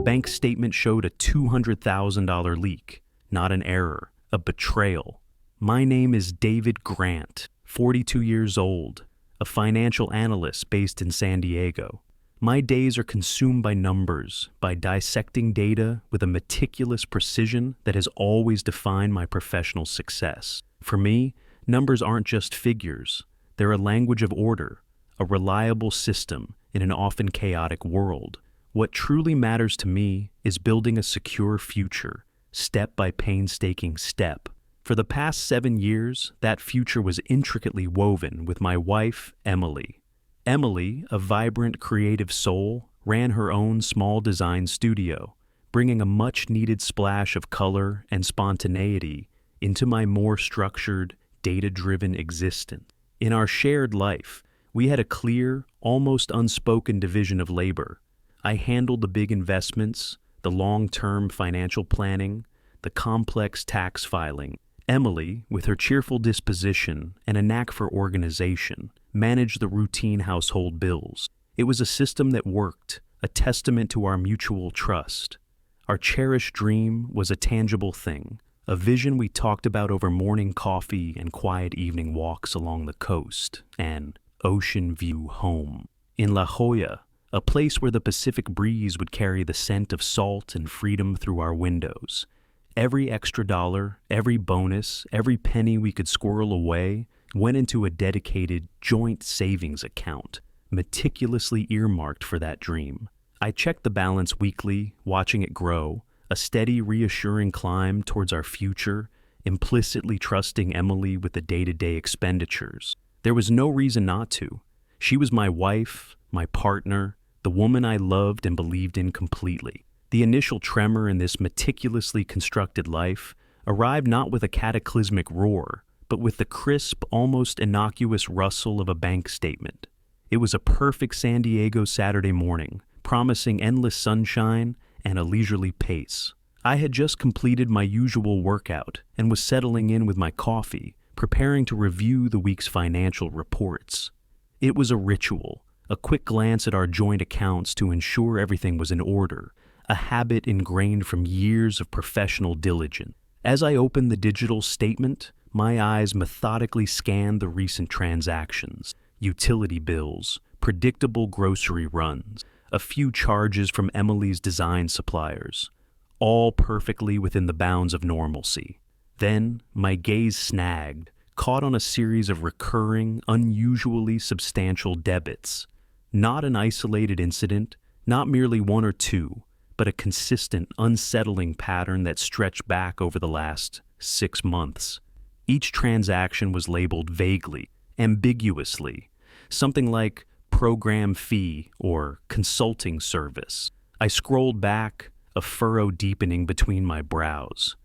bank statement showed a $200,000 leak, not an error, a betrayal. My name is David Grant, 42 years old, a financial analyst based in San Diego. My days are consumed by numbers, by dissecting data with a meticulous precision that has always defined my professional success. For me, numbers aren't just figures. They're a language of order, a reliable system in an often chaotic world. What truly matters to me is building a secure future, step by painstaking step. For the past 7 years, that future was intricately woven with my wife, Emily. Emily, a vibrant, creative soul, ran her own small design studio, bringing a much-needed splash of color and spontaneity into my more structured, data-driven existence. In our shared life, we had a clear, almost unspoken division of labor. I handled the big investments, the long-term financial planning, the complex tax filing. Emily, with her cheerful disposition and a knack for organization, managed the routine household bills. It was a system that worked, a testament to our mutual trust. Our cherished dream was a tangible thing, a vision we talked about over morning coffee and quiet evening walks along the coast, an ocean view home. In La Jolla, a place where the Pacific breeze would carry the scent of salt and freedom through our windows. Every extra dollar, every bonus, every penny we could squirrel away went into a dedicated joint savings account, meticulously earmarked for that dream. I checked the balance weekly, watching it grow, a steady, reassuring climb towards our future, implicitly trusting Emily with the day-to-day expenditures. There was no reason not to. She was my wife, my partner, the woman I loved and believed in completely. The initial tremor in this meticulously constructed life arrived not with a cataclysmic roar, but with the crisp, almost innocuous rustle of a bank statement. It was a perfect San Diego Saturday morning, promising endless sunshine and a leisurely pace. I had just completed my usual workout and was settling in with my coffee, preparing to review the week's financial reports. It was a ritual, a quick glance at our joint accounts to ensure everything was in order, a habit ingrained from years of professional diligence. As I opened the digital statement, my eyes methodically scanned the recent transactions, utility bills, predictable grocery runs, a few charges from Emily's design suppliers, all perfectly within the bounds of normalcy. Then, my gaze snagged, caught on a series of recurring, unusually substantial debits. Not an isolated incident, not merely one or two, but a consistent, unsettling pattern that stretched back over the last 6 months. Each transaction was labeled vaguely, ambiguously, something like program fee or consulting service. I scrolled back, a furrow deepening between my brows.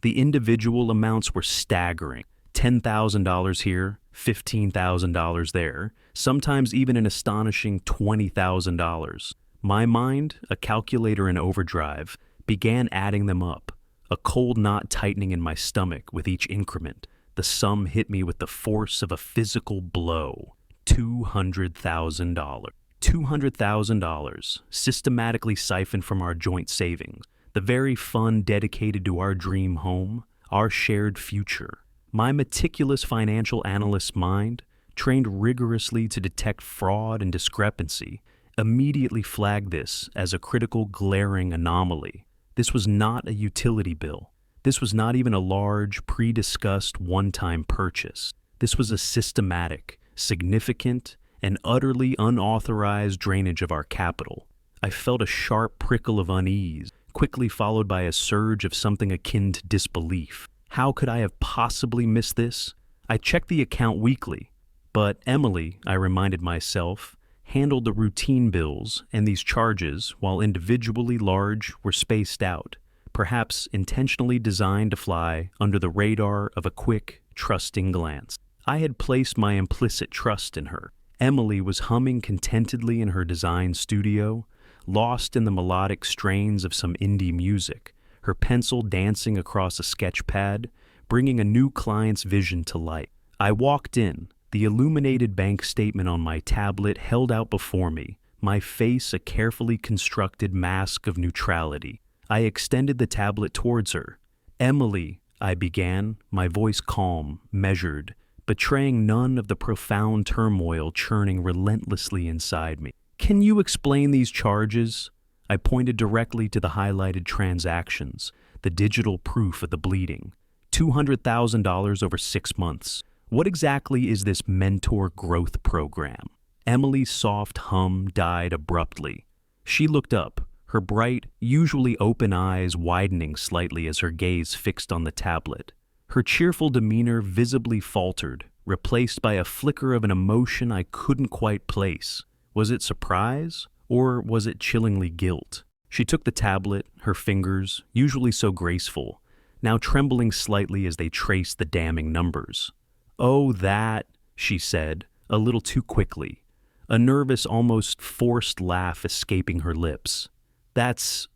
The individual amounts were staggering. $10,000 here, $15,000 there, sometimes even an astonishing $20,000. My mind, a calculator in overdrive, began adding them up, a cold knot tightening in my stomach with each increment. The sum hit me with the force of a physical blow. $200,000. $200,000, systematically siphoned from our joint savings, the very fund dedicated to our dream home, our shared future. My meticulous financial analyst's mind, trained rigorously to detect fraud and discrepancy, immediately flagged this as a critical, glaring anomaly. This was not a utility bill. This was not even a large, pre-discussed one-time purchase. This was a systematic, significant, and utterly unauthorized drainage of our capital. I felt a sharp prickle of unease, quickly followed by a surge of something akin to disbelief. How could I have possibly missed this? I checked the account weekly, but Emily, I reminded myself, handled the routine bills, and these charges, while individually large, were spaced out, perhaps intentionally designed to fly under the radar of a quick, trusting glance. I had placed my implicit trust in her. Emily was humming contentedly in her design studio, lost in the melodic strains of some indie music, her pencil dancing across a sketch pad, bringing a new client's vision to life. I walked in, the illuminated bank statement on my tablet held out before me, my face a carefully constructed mask of neutrality. I extended the tablet towards her. "Emily," I began, my voice calm, measured, betraying none of the profound turmoil churning relentlessly inside me. "Can you explain these charges?" I pointed directly to the highlighted transactions, the digital proof of the bleeding. $200,000 over 6 months. What exactly is this mentor growth program? Emily's soft hum died abruptly. She looked up, her bright, usually open eyes widening slightly as her gaze fixed on the tablet. Her cheerful demeanor visibly faltered, replaced by a flicker of an emotion I couldn't quite place. Was it surprise, or was it chillingly guilt? She took the tablet, her fingers, usually so graceful, now trembling slightly as they traced the damning numbers. "Oh, that," she said, a little too quickly, a nervous, almost forced laugh escaping her lips. That's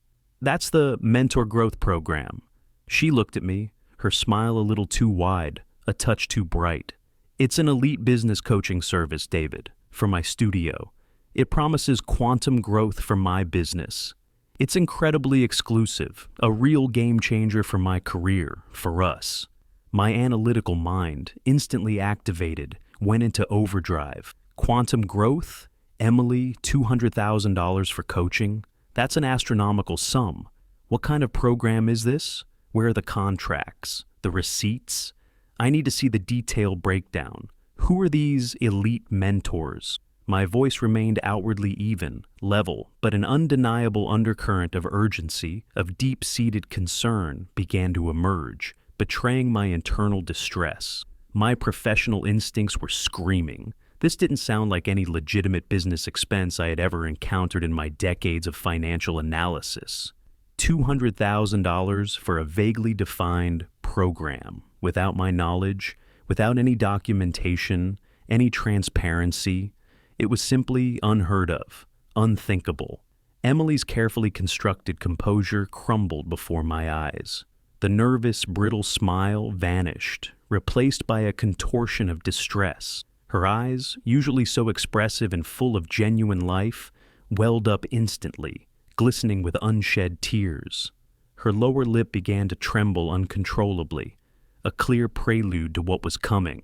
the mentor growth program." She looked at me, her smile a little too wide, a touch too bright. "It's an elite business coaching service, David, for my studio. It promises quantum growth for my business. It's incredibly exclusive, a real game changer for my career, for us." My analytical mind, instantly activated, went into overdrive. Quantum growth? Emily, $200,000 for coaching? That's an astronomical sum. What kind of program is this? Where are the contracts? The receipts? I need to see the detailed breakdown. Who are these elite mentors? My voice remained outwardly even, level, but an undeniable undercurrent of urgency, of deep-seated concern, began to emerge, betraying my internal distress. My professional instincts were screaming. This didn't sound like any legitimate business expense I had ever encountered in my decades of financial analysis. $200,000 for a vaguely defined program, without my knowledge, without any documentation, any transparency. It was simply unheard of, unthinkable. Emily's carefully constructed composure crumbled before my eyes. The nervous, brittle smile vanished, replaced by a contortion of distress. Her eyes, usually so expressive and full of genuine life, welled up instantly, glistening with unshed tears. Her lower lip began to tremble uncontrollably, a clear prelude to what was coming.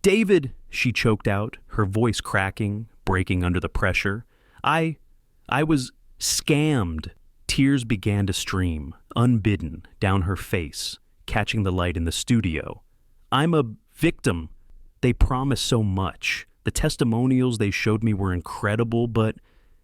"David," she choked out, her voice cracking, breaking under the pressure. I was scammed." Tears began to stream, unbidden, down her face, catching the light in the studio. "I'm a victim. They promised so much. The testimonials they showed me were incredible, but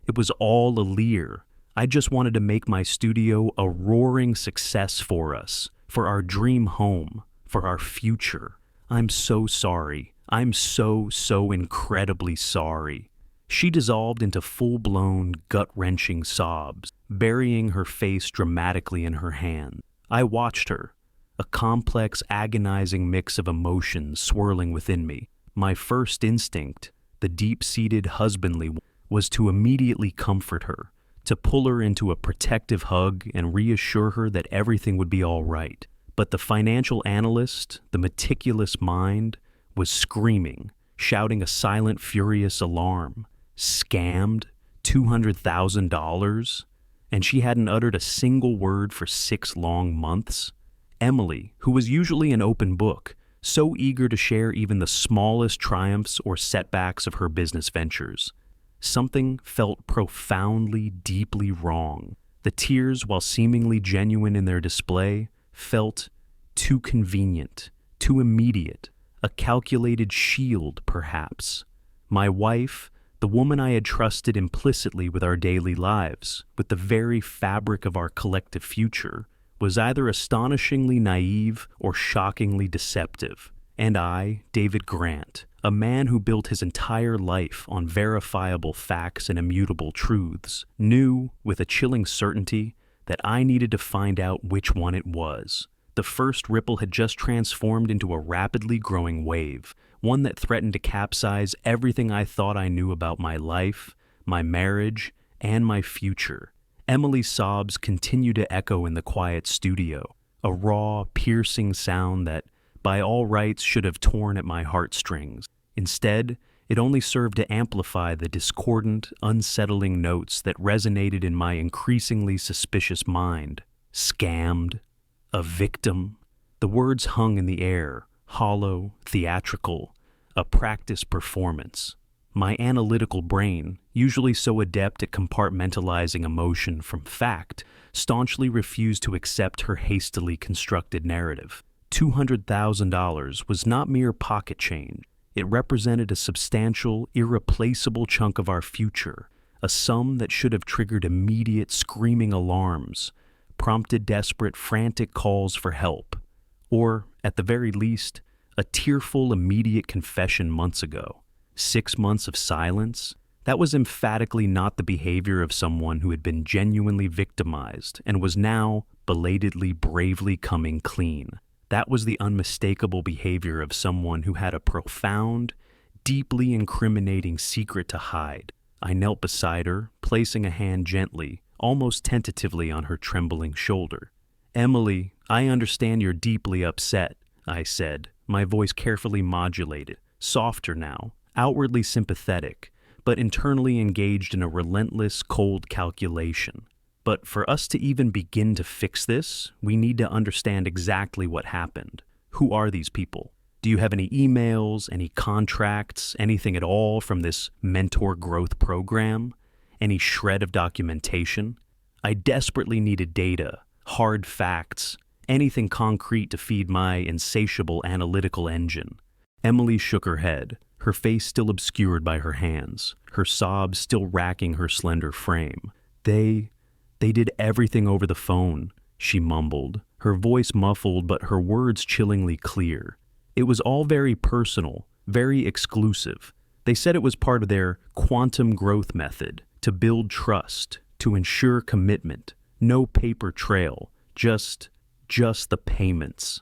it was all a leer. I just wanted to make my studio a roaring success for us, for our dream home, for our future. I'm so sorry. I'm so incredibly sorry." She dissolved into full-blown, gut-wrenching sobs, burying her face dramatically in her hand. I watched her, a complex, agonizing mix of emotions swirling within me. My first instinct, the deep-seated husbandly, was to immediately comfort her, to pull her into a protective hug and reassure her that everything would be all right. But the financial analyst, the meticulous mind, was screaming, shouting a silent, furious alarm. Scammed? $200,000? And she hadn't uttered a single word for 6 long months? Emily, who was usually an open book, so eager to share even the smallest triumphs or setbacks of her business ventures. Something felt profoundly, deeply wrong. The tears, while seemingly genuine in their display, felt too convenient, too immediate, a calculated shield, perhaps. My wife, the woman I had trusted implicitly with our daily lives, with the very fabric of our collective future, was either astonishingly naive or shockingly deceptive. And I, David Grant, a man who built his entire life on verifiable facts and immutable truths, knew, with a chilling certainty, that I needed to find out which one it was. The first ripple had just transformed into a rapidly growing wave, one that threatened to capsize everything I thought I knew about my life, my marriage, and my future. Emily's sobs continued to echo in the quiet studio, a raw, piercing sound that, by all rights, should have torn at my heartstrings. Instead, It only served to amplify the discordant, unsettling notes that resonated in my increasingly suspicious mind. Scammed. A victim. The words hung in the air, hollow, theatrical, a practice performance. My analytical brain, usually so adept at compartmentalizing emotion from fact, staunchly refused to accept her hastily constructed narrative. $200,000 was not mere pocket change. It represented a substantial, irreplaceable chunk of our future, a sum that should have triggered immediate screaming alarms, prompted desperate, frantic calls for help, or, at the very least, a tearful, immediate confession months ago. 6 months of silence? That was emphatically not the behavior of someone who had been genuinely victimized and was now, belatedly, bravely coming clean. That was the unmistakable behavior of someone who had a profound, deeply incriminating secret to hide. I knelt beside her, placing a hand gently, almost tentatively on her trembling shoulder. "Emily, I understand you're deeply upset," I said, my voice carefully modulated, softer now, outwardly sympathetic, but internally engaged in a relentless, cold calculation. But for us to even begin to fix this, we need to understand exactly what happened. Who are these people? Do you have any emails, any contracts, anything at all from this mentor growth program? Any shred of documentation? I desperately needed data, hard facts, anything concrete to feed my insatiable analytical engine. Emily shook her head, her face still obscured by her hands, her sobs still racking her slender frame. They did everything over the phone, she mumbled, her voice muffled but her words chillingly clear. It was all very personal, very exclusive. They said it was part of their quantum growth method, to build trust, to ensure commitment. No paper trail, just the payments.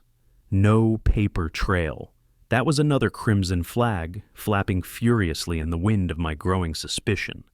No paper trail. That was another crimson flag, flapping furiously in the wind of my growing suspicion.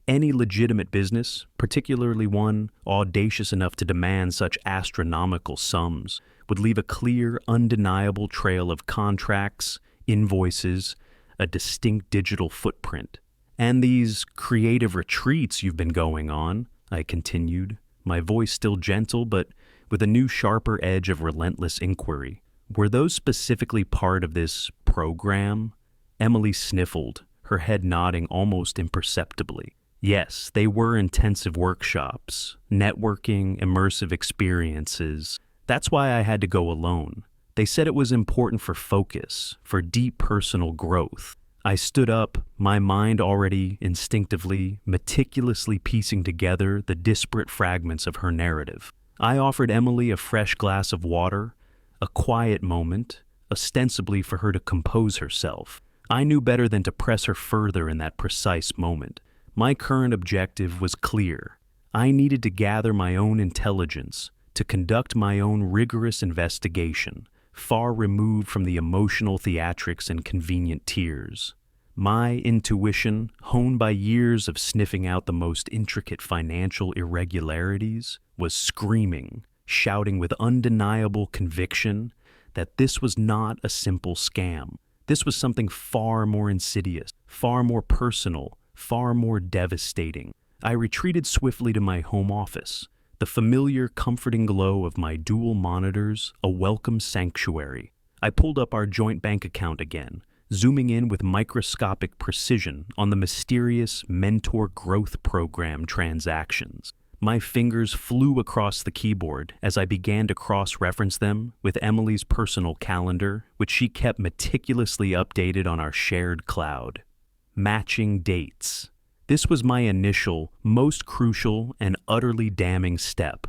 Any legitimate business, particularly one audacious enough to demand such astronomical sums, would leave a clear, undeniable trail of contracts, invoices, a distinct digital footprint. "And these creative retreats you've been going on," I continued, my voice still gentle but with a new sharper edge of relentless inquiry. "Were those specifically part of this program?" Emily sniffled, her head nodding almost imperceptibly. "Yes, they were intensive workshops, networking, immersive experiences. That's why I had to go alone. They said it was important for focus, for deep personal growth." I stood up, my mind already instinctively, meticulously piecing together the disparate fragments of her narrative. I offered Emily a fresh glass of water, a quiet moment, ostensibly for her to compose herself. I knew better than to press her further in that precise moment. My current objective was clear. I needed to gather my own intelligence, to conduct my own rigorous investigation, far removed from the emotional theatrics and convenient tears. My intuition, honed by years of sniffing out the most intricate financial irregularities, was screaming, shouting with undeniable conviction that this was not a simple scam. This was something far more insidious, far more personal, far more devastating. I retreated swiftly to my home office, the familiar, comforting glow of my dual monitors a welcome sanctuary. I pulled up our joint bank account again, zooming in with microscopic precision on the mysterious Mentor Growth Program transactions. My fingers flew across the keyboard as I began to cross-reference them with Emily's personal calendar, which she kept meticulously updated on our shared cloud. Matching dates. This was my initial, most crucial, and utterly damning step.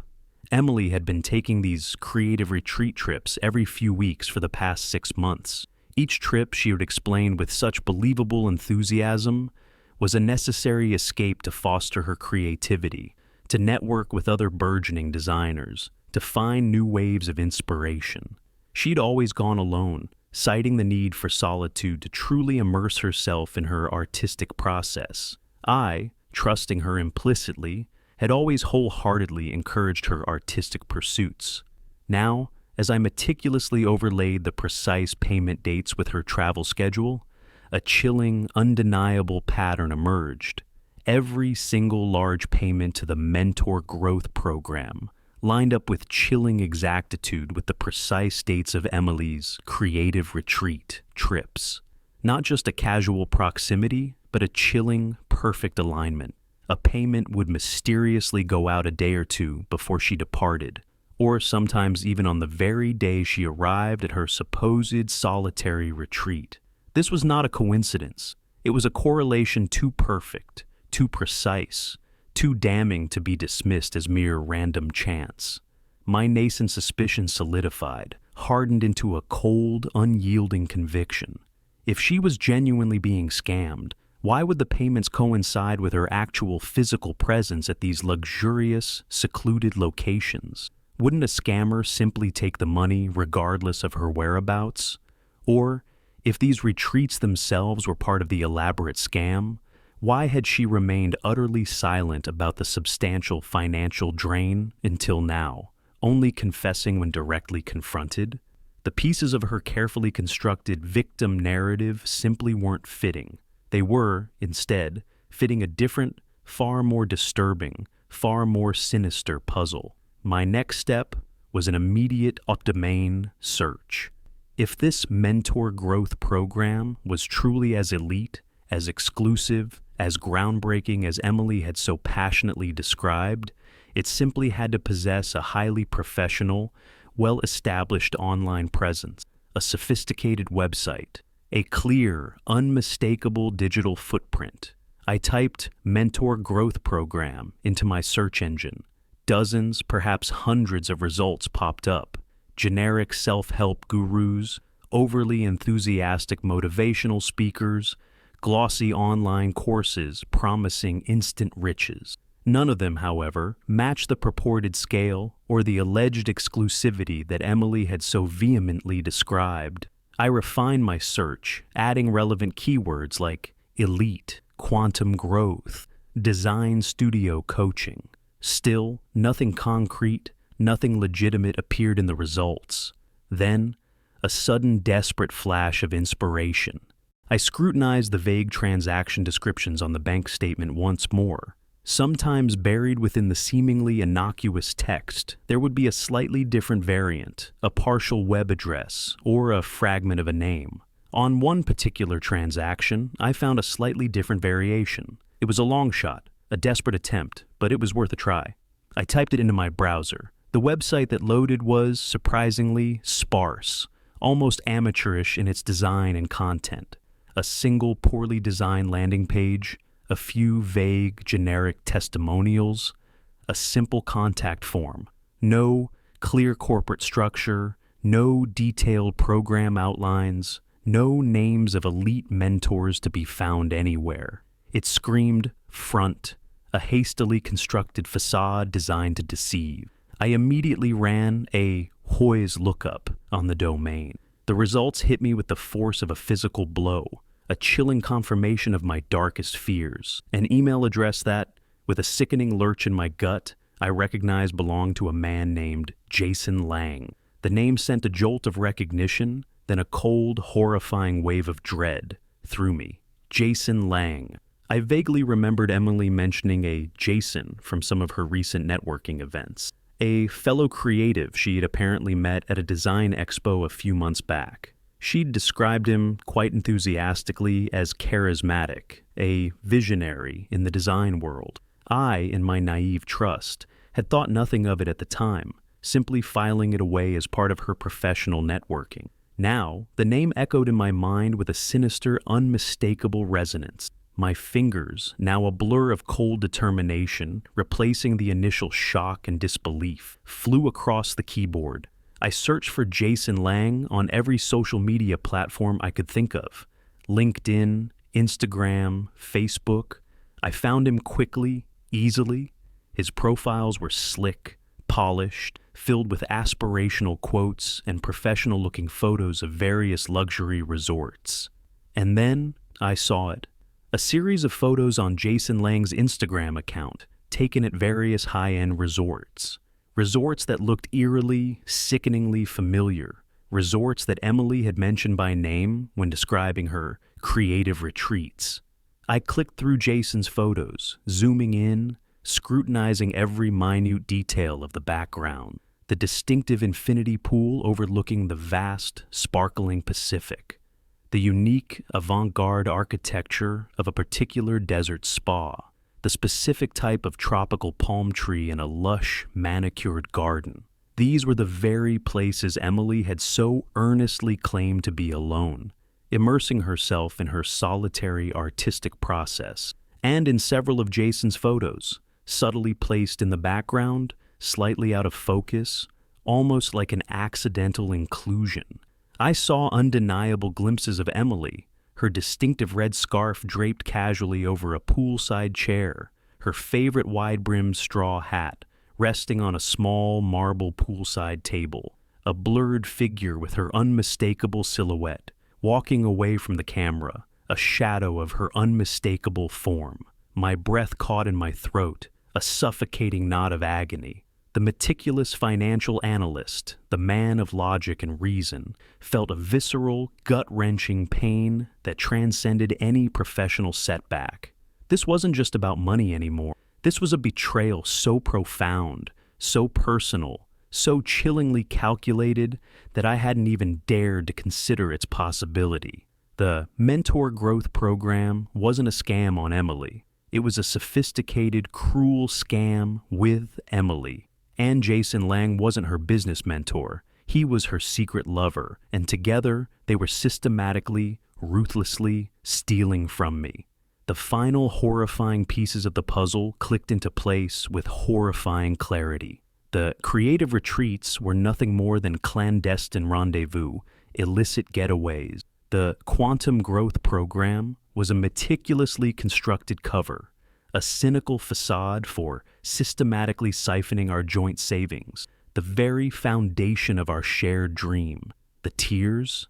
Emily had been taking these creative retreat trips every few weeks for the past 6 months. Each trip, she would explain with such believable enthusiasm, was a necessary escape to foster her creativity, to network with other burgeoning designers, to find new waves of inspiration. She'd always gone alone, citing the need for solitude to truly immerse herself in her artistic process. I, trusting her implicitly, had always wholeheartedly encouraged her artistic pursuits. Now, as I meticulously overlaid the precise payment dates with her travel schedule, a chilling, undeniable pattern emerged. Every single large payment to the Mentor Growth Program lined up with chilling exactitude with the precise dates of Emily's creative retreat trips. Not just a casual proximity, but a chilling, perfect alignment. A payment would mysteriously go out a day or two before she departed, or sometimes even on the very day she arrived at her supposed solitary retreat. This was not a coincidence. It was a correlation too perfect, too precise, too damning to be dismissed as mere random chance. My nascent suspicion solidified, hardened into a cold, unyielding conviction. If she was genuinely being scammed, why would the payments coincide with her actual physical presence at these luxurious, secluded locations? Wouldn't a scammer simply take the money regardless of her whereabouts? Or, if these retreats themselves were part of the elaborate scam, why had she remained utterly silent about the substantial financial drain until now, only confessing when directly confronted? The pieces of her carefully constructed victim narrative simply weren't fitting. They were, instead, fitting a different, far more disturbing, far more sinister puzzle. My next step was an immediate up-domain search. If this mentor growth program was truly as elite, as exclusive, as groundbreaking as Emily had so passionately described, it simply had to possess a highly professional, well-established online presence, a sophisticated website, a clear, unmistakable digital footprint. I typed Mentor Growth Program into my search engine. Dozens, perhaps hundreds of results popped up. Generic self-help gurus, overly enthusiastic motivational speakers, glossy online courses promising instant riches. None of them, however, matched the purported scale or the alleged exclusivity that Emily had so vehemently described. I refined my search, adding relevant keywords like elite, quantum growth, design studio coaching. Still, nothing concrete, nothing legitimate appeared in the results. Then, a sudden desperate flash of inspiration. I scrutinized the vague transaction descriptions on the bank statement once more. Sometimes buried within the seemingly innocuous text, there would be a slightly different variant, a partial web address, or a fragment of a name. On one particular transaction, I found a slightly different variation. It was a long shot, a desperate attempt, but it was worth a try. I typed it into my browser. The website that loaded was, surprisingly, sparse, almost amateurish in its design and content. A single poorly designed landing page, a few vague, generic testimonials, a simple contact form, no clear corporate structure, no detailed program outlines, no names of elite mentors to be found anywhere. It screamed front, a hastily constructed facade designed to deceive. I immediately ran a Hoy's lookup on the domain. The results hit me with the force of a physical blow, a chilling confirmation of my darkest fears. An email address that, with a sickening lurch in my gut, I recognized belonged to a man named Jason Lang. The name sent a jolt of recognition, then a cold, horrifying wave of dread through me. Jason Lang. I vaguely remembered Emily mentioning a Jason from some of her recent networking events. A fellow creative she had apparently met at a design expo a few months back. She'd described him quite enthusiastically as charismatic, a visionary in the design world. I, in my naive trust, had thought nothing of it at the time, simply filing it away as part of her professional networking. Now, the name echoed in my mind with a sinister, unmistakable resonance. My fingers, now a blur of cold determination, replacing the initial shock and disbelief, flew across the keyboard. I searched for Jason Lang on every social media platform I could think of. LinkedIn, Instagram, Facebook. I found him quickly, easily. His profiles were slick, polished, filled with aspirational quotes and professional-looking photos of various luxury resorts. And then I saw it. A series of photos on Jason Lang's Instagram account, taken at various high-end resorts. Resorts that looked eerily, sickeningly familiar. Resorts that Emily had mentioned by name when describing her creative retreats. I clicked through Jason's photos, zooming in, scrutinizing every minute detail of the background, the distinctive infinity pool overlooking the vast, sparkling Pacific, the unique avant-garde architecture of a particular desert spa, the specific type of tropical palm tree in a lush, manicured garden. These were the very places Emily had so earnestly claimed to be alone, immersing herself in her solitary artistic process, and in several of Jason's photos, subtly placed in the background, slightly out of focus, almost like an accidental inclusion. I saw undeniable glimpses of Emily, her distinctive red scarf draped casually over a poolside chair, her favorite wide-brimmed straw hat resting on a small marble poolside table, a blurred figure with her unmistakable silhouette, walking away from the camera, a shadow of her unmistakable form, my breath caught in my throat, a suffocating knot of agony. The meticulous financial analyst, the man of logic and reason, felt a visceral, gut-wrenching pain that transcended any professional setback. This wasn't just about money anymore. This was a betrayal so profound, so personal, so chillingly calculated that I hadn't even dared to consider its possibility. The Mentor Growth Program wasn't a scam on Emily. It was a sophisticated, cruel scam with Emily. And Jason Lang wasn't her business mentor. He was her secret lover, and together they were systematically, ruthlessly stealing from me. The final horrifying pieces of the puzzle clicked into place with horrifying clarity. The creative retreats were nothing more than clandestine rendezvous, illicit getaways. The Quantum Growth Program was a meticulously constructed cover, a cynical facade for systematically siphoning our joint savings, the very foundation of our shared dream. The tears,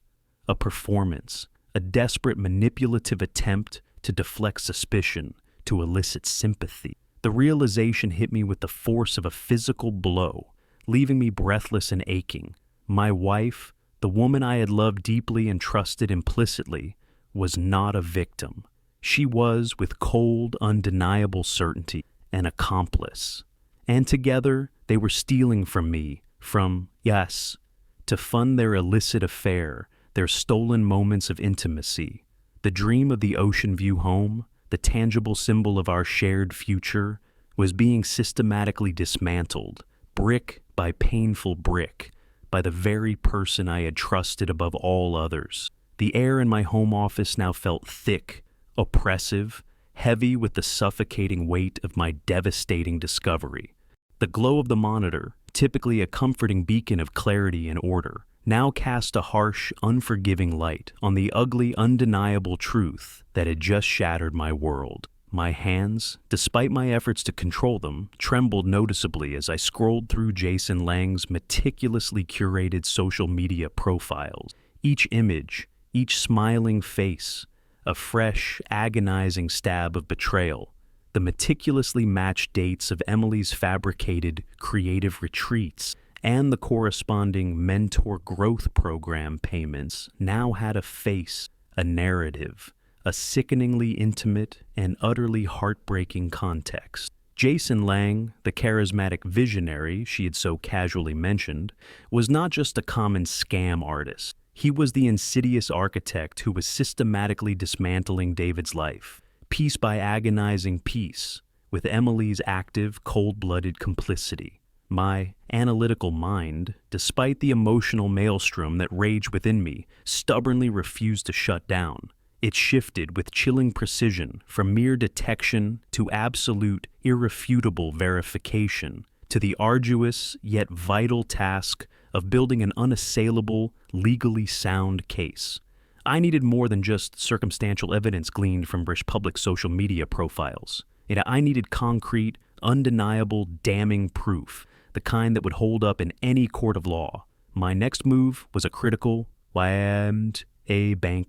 a performance, a desperate manipulative attempt to deflect suspicion, to elicit sympathy. The realization hit me with the force of a physical blow, leaving me breathless and aching. My wife, the woman I had loved deeply and trusted implicitly, was not a victim. She was, with cold, undeniable certainty, an accomplice. And together, they were stealing from me, to fund their illicit affair, their stolen moments of intimacy. The dream of the ocean view home, the tangible symbol of our shared future, was being systematically dismantled, brick by painful brick, by the very person I had trusted above all others. The air in my home office now felt thick, oppressive, heavy with the suffocating weight of my devastating discovery. The glow of the monitor, typically a comforting beacon of clarity and order, now cast a harsh, unforgiving light on the ugly, undeniable truth that had just shattered my world. My hands, despite my efforts to control them, trembled noticeably as I scrolled through Jason Lang's meticulously curated social media profiles. Each image, each smiling face, a fresh, agonizing stab of betrayal. The meticulously matched dates of Emily's fabricated creative retreats and the corresponding Mentor Growth Program payments now had a face, a narrative, a sickeningly intimate and utterly heartbreaking context. Jason Lang, the charismatic visionary she had so casually mentioned, was not just a common scam artist. He was the insidious architect who was systematically dismantling David's life, piece by agonizing piece, with Emily's active, cold-blooded complicity. My analytical mind, despite the emotional maelstrom that raged within me, stubbornly refused to shut down. It shifted with chilling precision from mere detection to absolute, irrefutable verification, to the arduous yet vital task of building an unassailable, legally sound case. I needed more than just circumstantial evidence gleaned from public social media profiles. I needed concrete, undeniable, damning proof, the kind that would hold up in any court of law. My next move was a critical bank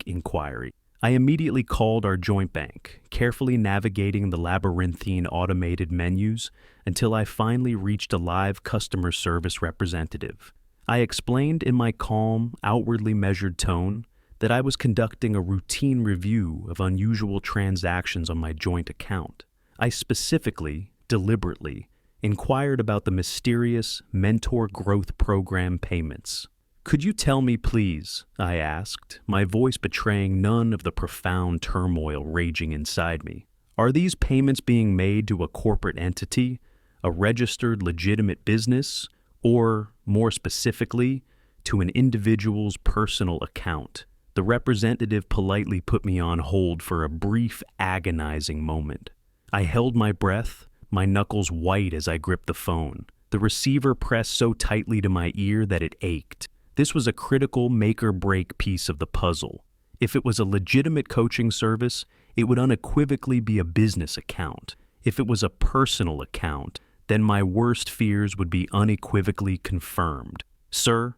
inquiry. I immediately called our joint bank, carefully navigating the labyrinthine automated menus until I finally reached a live customer service representative. I explained in my calm, outwardly measured tone that I was conducting a routine review of unusual transactions on my joint account. I specifically, deliberately, inquired about the mysterious Mentor Growth Program payments. "Could you tell me, please," I asked, my voice betraying none of the profound turmoil raging inside me. "Are these payments being made to a corporate entity, a registered legitimate business, or, more specifically, to an individual's personal account?" The representative politely put me on hold for a brief, agonizing moment. I held my breath, my knuckles white as I gripped the phone. The receiver pressed so tightly to my ear that it ached. This was a critical make-or-break piece of the puzzle. If it was a legitimate coaching service, it would unequivocally be a business account. If it was a personal account, then my worst fears would be unequivocally confirmed. "Sir,"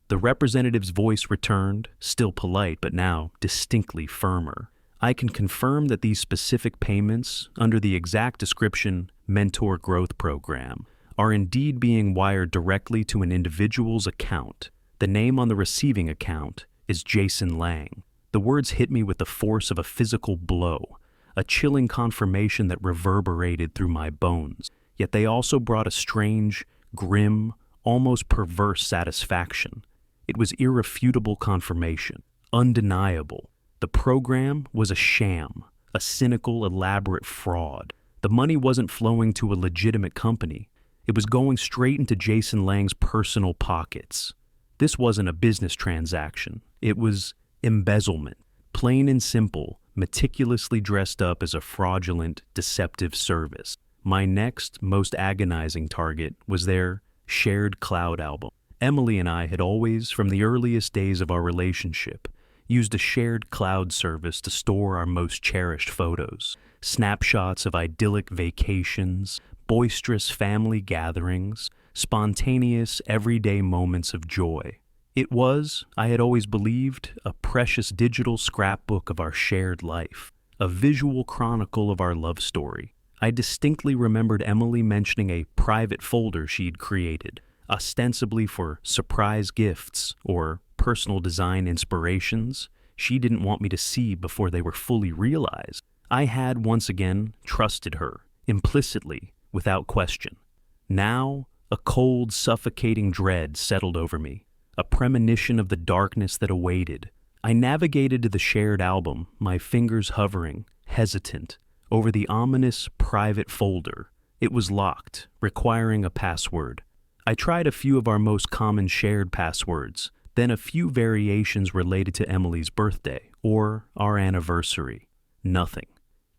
the representative's voice returned, still polite but now distinctly firmer. "I can confirm that these specific payments, under the exact description Mentor Growth Program, are indeed being wired directly to an individual's account. The name on the receiving account is Jason Lang." The words hit me with the force of a physical blow, a chilling confirmation that reverberated through my bones. Yet they also brought a strange, grim, almost perverse satisfaction. It was irrefutable confirmation, undeniable. The program was a sham, a cynical, elaborate fraud. The money wasn't flowing to a legitimate company. It was going straight into Jason Lang's personal pockets. This wasn't a business transaction. It was embezzlement, plain and simple, meticulously dressed up as a fraudulent, deceptive service. My next, most agonizing target was their shared cloud album. Emily and I had always, from the earliest days of our relationship, used a shared cloud service to store our most cherished photos, snapshots of idyllic vacations, boisterous family gatherings, spontaneous, everyday moments of joy. It was, I had always believed, a precious digital scrapbook of our shared life, a visual chronicle of our love story. I distinctly remembered Emily mentioning a private folder she'd created, ostensibly for surprise gifts or personal design inspirations she didn't want me to see before they were fully realized. I had, once again, trusted her, implicitly, without question. Now, a cold, suffocating dread settled over me, a premonition of the darkness that awaited. I navigated to the shared album, my fingers hovering, hesitant, over the ominous private folder. It was locked, requiring a password. I tried a few of our most common shared passwords, then a few variations related to Emily's birthday or our anniversary. Nothing.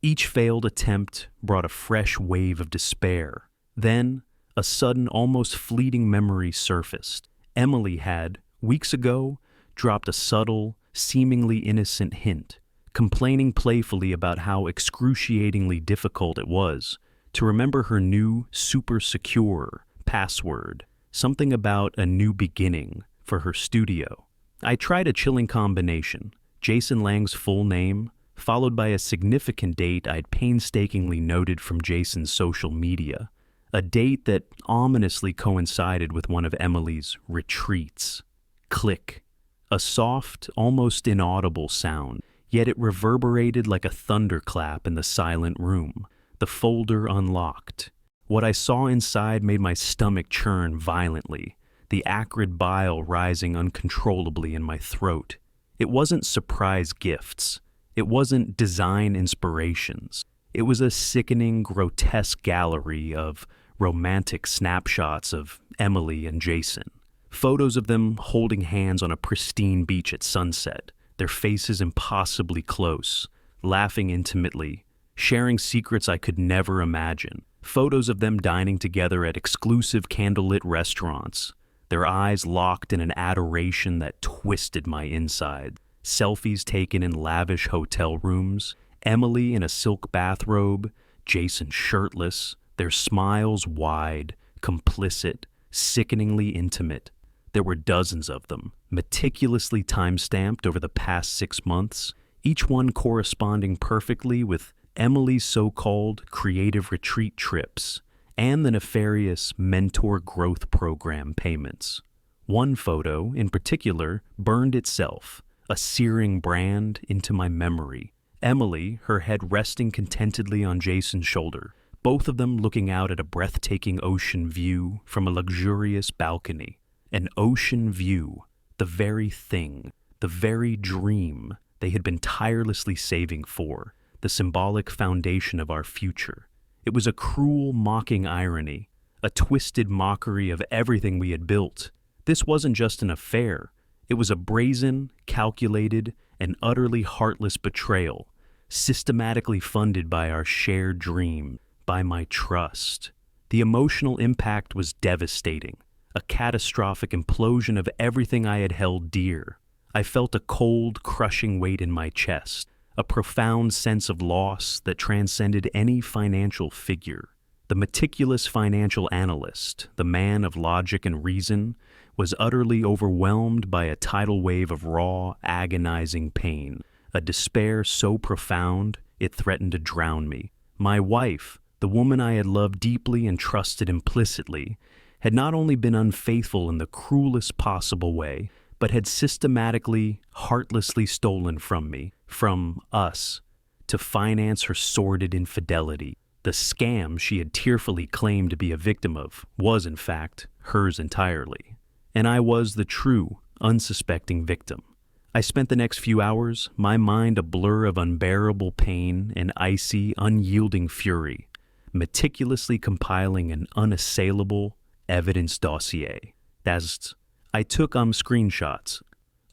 Each failed attempt brought a fresh wave of despair. Then, a sudden, almost fleeting memory surfaced. Emily had, weeks ago, dropped a subtle, seemingly innocent hint, complaining playfully about how excruciatingly difficult it was to remember her new, super secure password, something about a new beginning for her studio. I tried a chilling combination, Jason Lang's full name, followed by a significant date I'd painstakingly noted from Jason's social media, a date that ominously coincided with one of Emily's retreats. Click. A soft, almost inaudible sound, yet it reverberated like a thunderclap in the silent room. The folder unlocked. What I saw inside made my stomach churn violently, the acrid bile rising uncontrollably in my throat. It wasn't surprise gifts. It wasn't design inspirations. It was a sickening, grotesque gallery of romantic snapshots of Emily and Jason. Photos of them holding hands on a pristine beach at sunset, their faces impossibly close, laughing intimately, sharing secrets I could never imagine. Photos of them dining together at exclusive candlelit restaurants, their eyes locked in an adoration that twisted my inside. Selfies taken in lavish hotel rooms, Emily in a silk bathrobe, Jason shirtless, their smiles wide, complicit, sickeningly intimate. There were dozens of them, meticulously time-stamped over the past 6 months, each one corresponding perfectly with Emily's so-called creative retreat trips and the nefarious Mentor Growth Program payments. One photo, in particular, burned itself, a searing brand into my memory. Emily, her head resting contentedly on Jason's shoulder, both of them looking out at a breathtaking ocean view from a luxurious balcony. An ocean view, the very thing, the very dream they had been tirelessly saving for, the symbolic foundation of our future. It was a cruel, mocking irony, a twisted mockery of everything we had built. This wasn't just an affair. It was a brazen, calculated, and utterly heartless betrayal, systematically funded by our shared dream, by my trust. The emotional impact was devastating, a catastrophic implosion of everything I had held dear. I felt a cold, crushing weight in my chest, a profound sense of loss that transcended any financial figure. The meticulous financial analyst, the man of logic and reason, was utterly overwhelmed by a tidal wave of raw, agonizing pain, a despair so profound it threatened to drown me. My wife, the woman I had loved deeply and trusted implicitly, had not only been unfaithful in the cruelest possible way, but had systematically, heartlessly stolen from me, from us, to finance her sordid infidelity. The scam she had tearfully claimed to be a victim of was, in fact, hers entirely. And I was the true, unsuspecting victim. I spent the next few hours, my mind a blur of unbearable pain and icy, unyielding fury, meticulously compiling an unassailable evidence dossier. As I took screenshots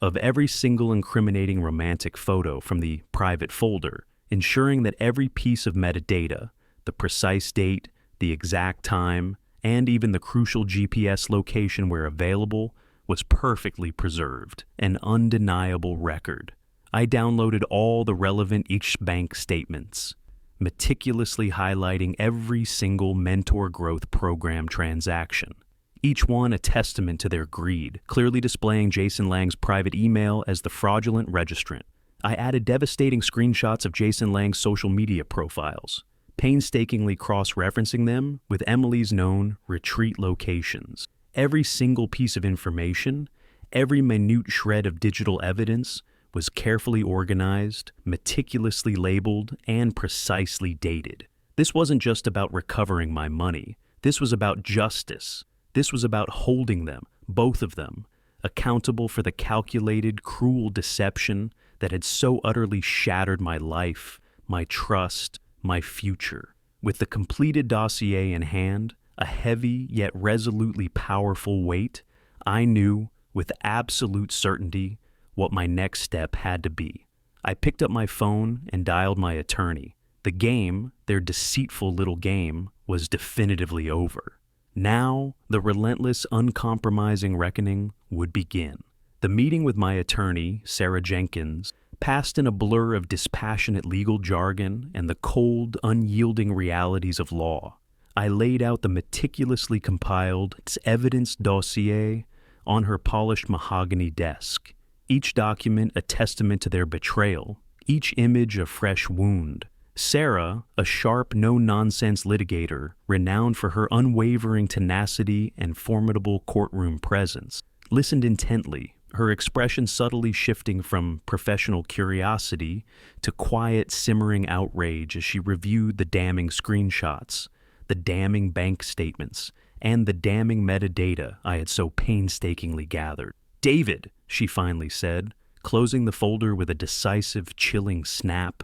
of every single incriminating romantic photo from the private folder, ensuring that every piece of metadata, the precise date, the exact time, and even the crucial GPS location where available, was perfectly preserved, an undeniable record. I downloaded all the relevant each bank statements, meticulously highlighting every single Mentor Growth Program transaction, each one a testament to their greed, clearly displaying Jason Lang's private email as the fraudulent registrant. I added devastating screenshots of Jason Lang's social media profiles, painstakingly cross-referencing them with Emily's known retreat locations. Every single piece of information, every minute shred of digital evidence was carefully organized, meticulously labeled, and precisely dated. This wasn't just about recovering my money. This was about justice. This was about holding them, both of them, accountable for the calculated, cruel deception that had so utterly shattered my life, my trust, my future. With the completed dossier in hand, a heavy yet resolutely powerful weight, I knew with absolute certainty what my next step had to be. I picked up my phone and dialed my attorney. The game, their deceitful little game, was definitively over. Now, the relentless, uncompromising reckoning would begin. The meeting with my attorney, Sarah Jenkins, passed in a blur of dispassionate legal jargon and the cold, unyielding realities of law. I laid out the meticulously compiled evidence dossier on her polished mahogany desk, each document a testament to their betrayal, each image a fresh wound. Sarah, a sharp, no-nonsense litigator, renowned for her unwavering tenacity and formidable courtroom presence, listened intently, her expression subtly shifting from professional curiosity to quiet, simmering outrage as she reviewed the damning screenshots, the damning bank statements, and the damning metadata I had so painstakingly gathered. "David," she finally said, closing the folder with a decisive, chilling snap,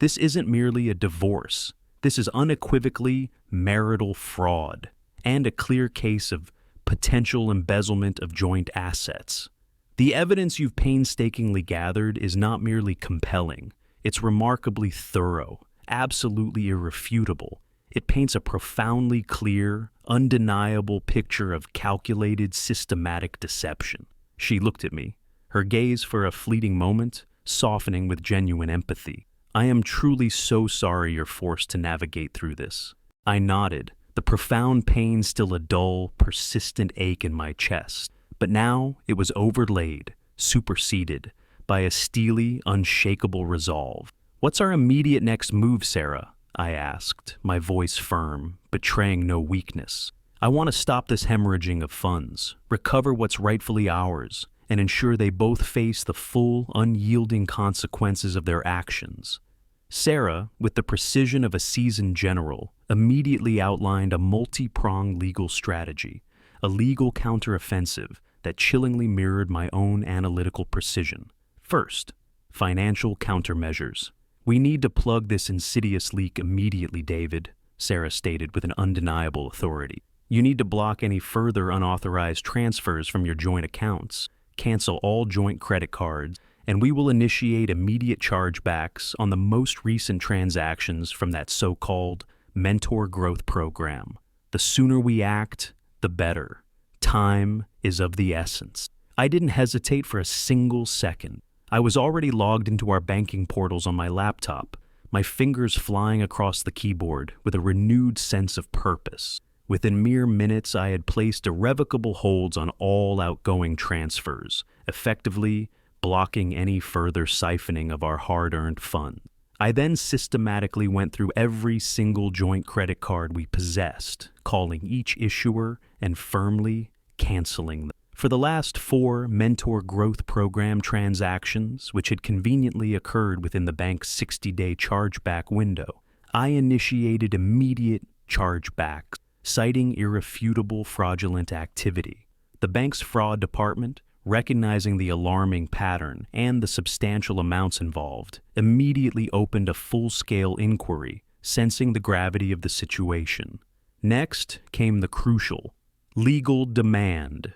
"this isn't merely a divorce. This is unequivocally marital fraud and a clear case of potential embezzlement of joint assets. The evidence you've painstakingly gathered is not merely compelling, it's remarkably thorough, absolutely irrefutable. It paints a profoundly clear, undeniable picture of calculated, systematic deception." She looked at me, her gaze for a fleeting moment softening with genuine empathy. "I am truly so sorry you're forced to navigate through this." I nodded, the profound pain still a dull, persistent ache in my chest. But now it was overlaid, superseded, by a steely, unshakable resolve. "What's our immediate next move, Sarah?" I asked, my voice firm, betraying no weakness. "I want to stop this hemorrhaging of funds, recover what's rightfully ours, and ensure they both face the full, unyielding consequences of their actions. Sarah, with the precision of a seasoned general, immediately outlined a multi-pronged legal strategy, a legal counteroffensive that chillingly mirrored my own analytical precision. First, financial countermeasures. "We need to plug this insidious leak immediately, David," Sarah stated with an undeniable authority. "You need to block any further unauthorized transfers from your joint accounts, cancel all joint credit cards, and we will initiate immediate chargebacks on the most recent transactions from that so-called mentor growth program. The sooner we act, the better. Time is of the essence." I didn't hesitate for a single second. I was already logged into our banking portals on my laptop, my fingers flying across the keyboard with a renewed sense of purpose. Within mere minutes, I had placed irrevocable holds on all outgoing transfers, effectively blocking any further siphoning of our hard-earned funds. I then systematically went through every single joint credit card we possessed, calling each issuer and firmly canceling them. For the last 4 Mentor Growth Program transactions, which had conveniently occurred within the bank's 60-day chargeback window, I initiated immediate chargebacks, citing irrefutable fraudulent activity. The bank's fraud department, recognizing the alarming pattern and the substantial amounts involved, immediately opened a full-scale inquiry, sensing the gravity of the situation. Next came the crucial legal demand.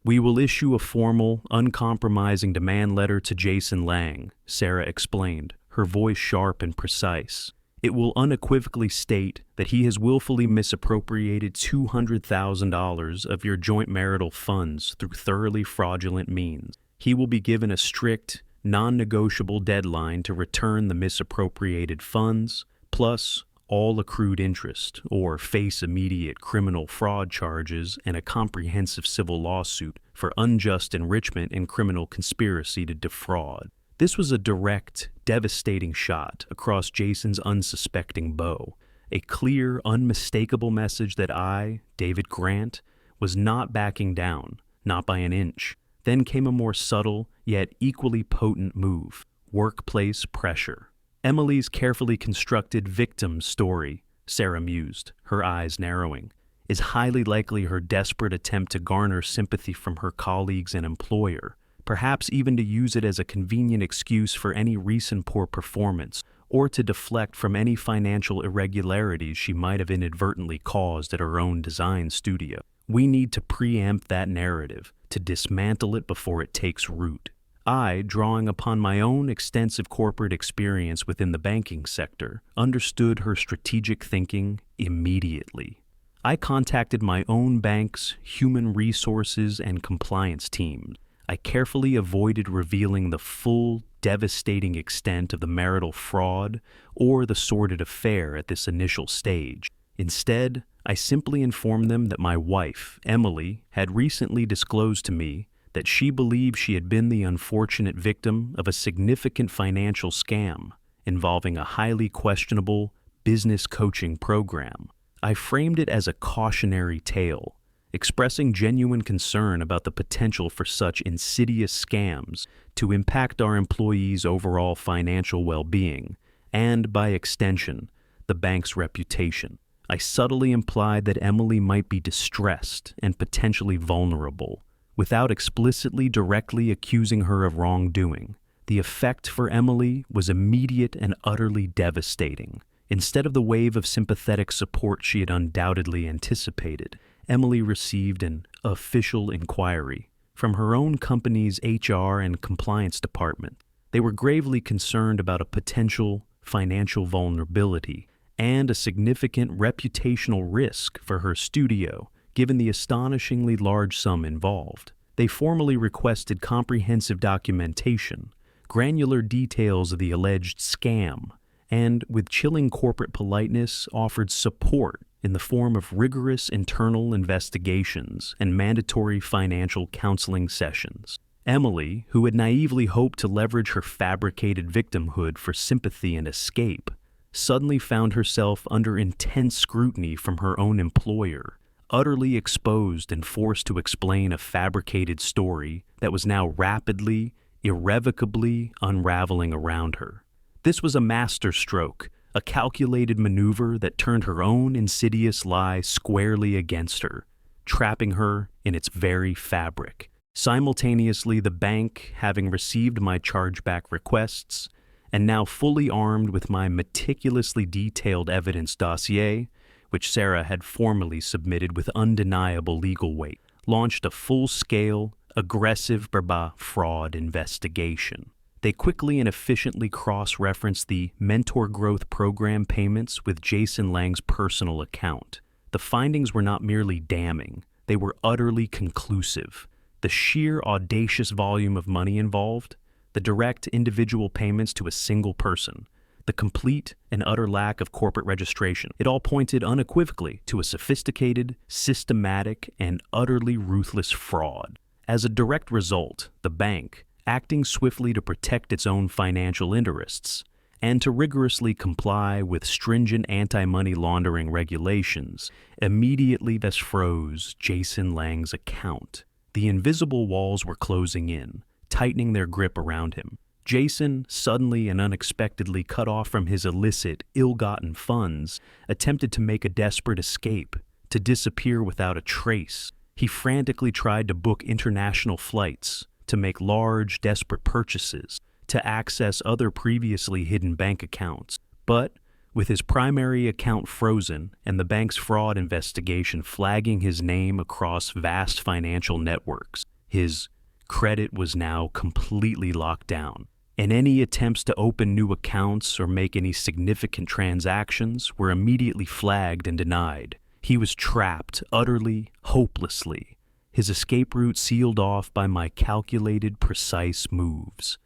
"We will issue a formal, uncompromising demand letter to Jason Lang," Sarah explained, her voice sharp and precise. "It will unequivocally state that he has willfully misappropriated $200,000 of your joint marital funds through thoroughly fraudulent means. He will be given a strict, non-negotiable deadline to return the misappropriated funds, plus all accrued interest, or face immediate criminal fraud charges and a comprehensive civil lawsuit for unjust enrichment and criminal conspiracy to defraud." This was a direct, devastating shot across Jason's unsuspecting bow, a clear, unmistakable message that I, David Grant, was not backing down, not by an inch. Then came a more subtle, yet equally potent move: workplace pressure. "Emily's carefully constructed victim story," Sarah mused, her eyes narrowing, "is highly likely her desperate attempt to garner sympathy from her colleagues and employer, perhaps even to use it as a convenient excuse for any recent poor performance, or to deflect from any financial irregularities she might have inadvertently caused at her own design studio. We need to preempt that narrative, to dismantle it before it takes root." I, drawing upon my own extensive corporate experience within the banking sector, understood her strategic thinking immediately. I contacted my own bank's human resources and compliance teams. I carefully avoided revealing the full, devastating extent of the marital fraud or the sordid affair at this initial stage. Instead, I simply informed them that my wife, Emily, had recently disclosed to me that she believed she had been the unfortunate victim of a significant financial scam involving a highly questionable business coaching program. I framed it as a cautionary tale, expressing genuine concern about the potential for such insidious scams to impact our employees' overall financial well-being and, by extension, the bank's reputation. I subtly implied that Emily might be distressed and potentially vulnerable, without explicitly directly accusing her of wrongdoing. The effect for Emily was immediate and utterly devastating. Instead of the wave of sympathetic support she had undoubtedly anticipated, Emily received an official inquiry from her own company's HR and compliance department. They were gravely concerned about a potential financial vulnerability and a significant reputational risk for her studio, given the astonishingly large sum involved. They formally requested comprehensive documentation, granular details of the alleged scam, and, with chilling corporate politeness, offered support in the form of rigorous internal investigations and mandatory financial counseling sessions. Emily, who had naively hoped to leverage her fabricated victimhood for sympathy and escape, suddenly found herself under intense scrutiny from her own employer, utterly exposed and forced to explain a fabricated story that was now rapidly, irrevocably unraveling around her. This was a masterstroke, a calculated maneuver that turned her own insidious lie squarely against her, trapping her in its very fabric. Simultaneously, the bank, having received my chargeback requests, and now fully armed with my meticulously detailed evidence dossier, which Sarah had formally submitted with undeniable legal weight, launched a full-scale, aggressive fraud investigation. They quickly and efficiently cross-referenced the Mentor Growth Program payments with Jason Lang's personal account. The findings were not merely damning, they were utterly conclusive. The sheer audacious volume of money involved, the direct individual payments to a single person, the complete and utter lack of corporate registration, it all pointed unequivocally to a sophisticated, systematic, and utterly ruthless fraud. As a direct result, the bank, acting swiftly to protect its own financial interests, and to rigorously comply with stringent anti-money laundering regulations, immediately froze Jason Lang's account. The invisible walls were closing in, tightening their grip around him. Jason, suddenly and unexpectedly cut off from his illicit, ill-gotten funds, attempted to make a desperate escape, to disappear without a trace. He frantically tried to book international flights, to make large, desperate purchases, to access other previously hidden bank accounts. But, with his primary account frozen and the bank's fraud investigation flagging his name across vast financial networks, his credit was now completely locked down, and any attempts to open new accounts or make any significant transactions were immediately flagged and denied. He was trapped utterly, hopelessly, his escape route sealed off by my calculated, precise moves.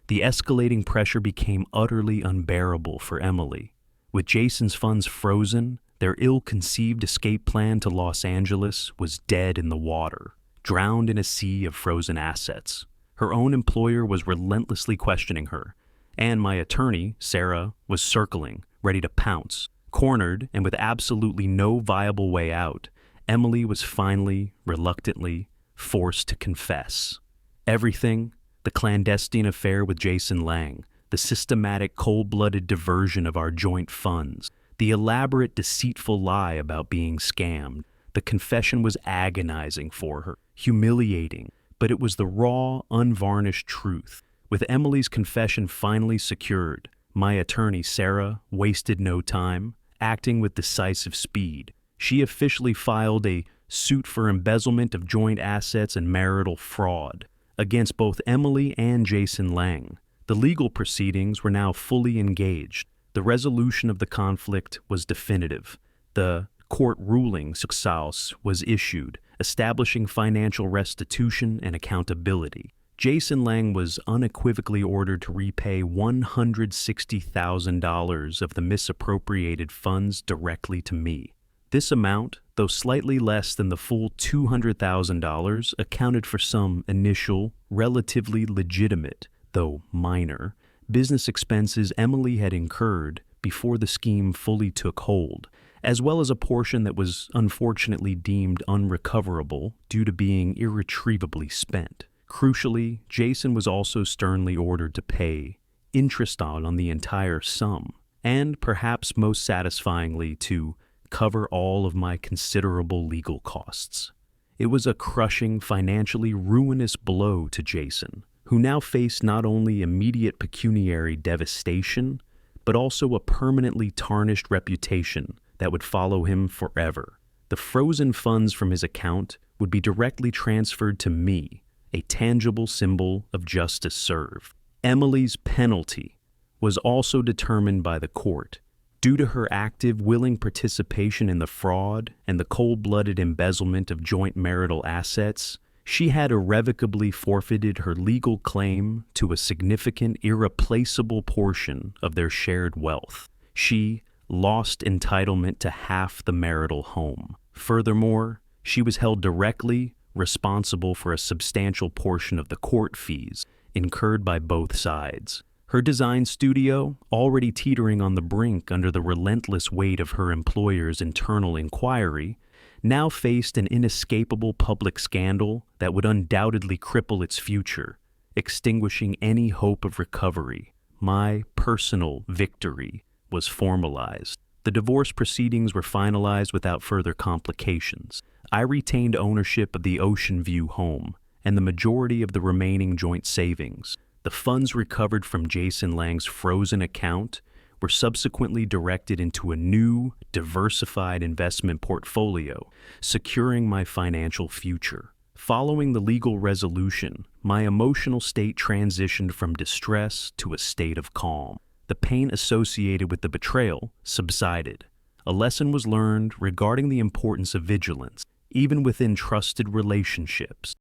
The escalating pressure became utterly unbearable for Emily. With Jason's funds frozen, their ill-conceived escape plan to Los Angeles was dead in the water, drowned in a sea of frozen assets. Her own employer was relentlessly questioning her, and my attorney, Sarah, was circling, ready to pounce. Cornered and with absolutely no viable way out, Emily was finally, reluctantly, forced to confess. Everything, the clandestine affair with Jason Lang, the systematic cold-blooded diversion of our joint funds, the elaborate deceitful lie about being scammed. The confession was agonizing for her, humiliating, but it was the raw, unvarnished truth. With Emily's confession finally secured, my attorney, Sarah, wasted no time, acting with decisive speed. She officially filed a suit for embezzlement of joint assets and marital fraud against both Emily and Jason Lang. The legal proceedings were now fully engaged. The resolution of the conflict was definitive. The court ruling success was issued, establishing financial restitution and accountability. Jason Lang was unequivocally ordered to repay $160,000 of the misappropriated funds directly to me. This amount, though slightly less than the full $200,000, accounted for some initial, relatively legitimate, though minor, business expenses Emily had incurred before the scheme fully took hold, as well as a portion that was unfortunately deemed unrecoverable due to being irretrievably spent. Crucially, Jason was also sternly ordered to pay interest on the entire sum, and perhaps most satisfyingly to cover all of my considerable legal costs. It was a crushing, financially ruinous blow to Jason, who now faced not only immediate pecuniary devastation, but also a permanently tarnished reputation that would follow him forever. The frozen funds from his account would be directly transferred to me, a tangible symbol of justice served. Emily's penalty was also determined by the court. Due to her active, willing participation in the fraud and the cold-blooded embezzlement of joint marital assets, she had irrevocably forfeited her legal claim to a significant, irreplaceable portion of their shared wealth. She lost entitlement to half the marital home. Furthermore, she was held directly responsible for a substantial portion of the court fees incurred by both sides. Her design studio, already teetering on the brink under the relentless weight of her employer's internal inquiry, now faced an inescapable public scandal that would undoubtedly cripple its future, extinguishing any hope of recovery. My personal victory was formalized. The divorce proceedings were finalized without further complications. I retained ownership of the Ocean View home and the majority of the remaining joint savings. The funds recovered from Jason Lang's frozen account were subsequently directed into a new, diversified investment portfolio, securing my financial future. Following the legal resolution, my emotional state transitioned from distress to a state of calm. The pain associated with the betrayal subsided. A lesson was learned regarding the importance of vigilance, even within trusted relationships.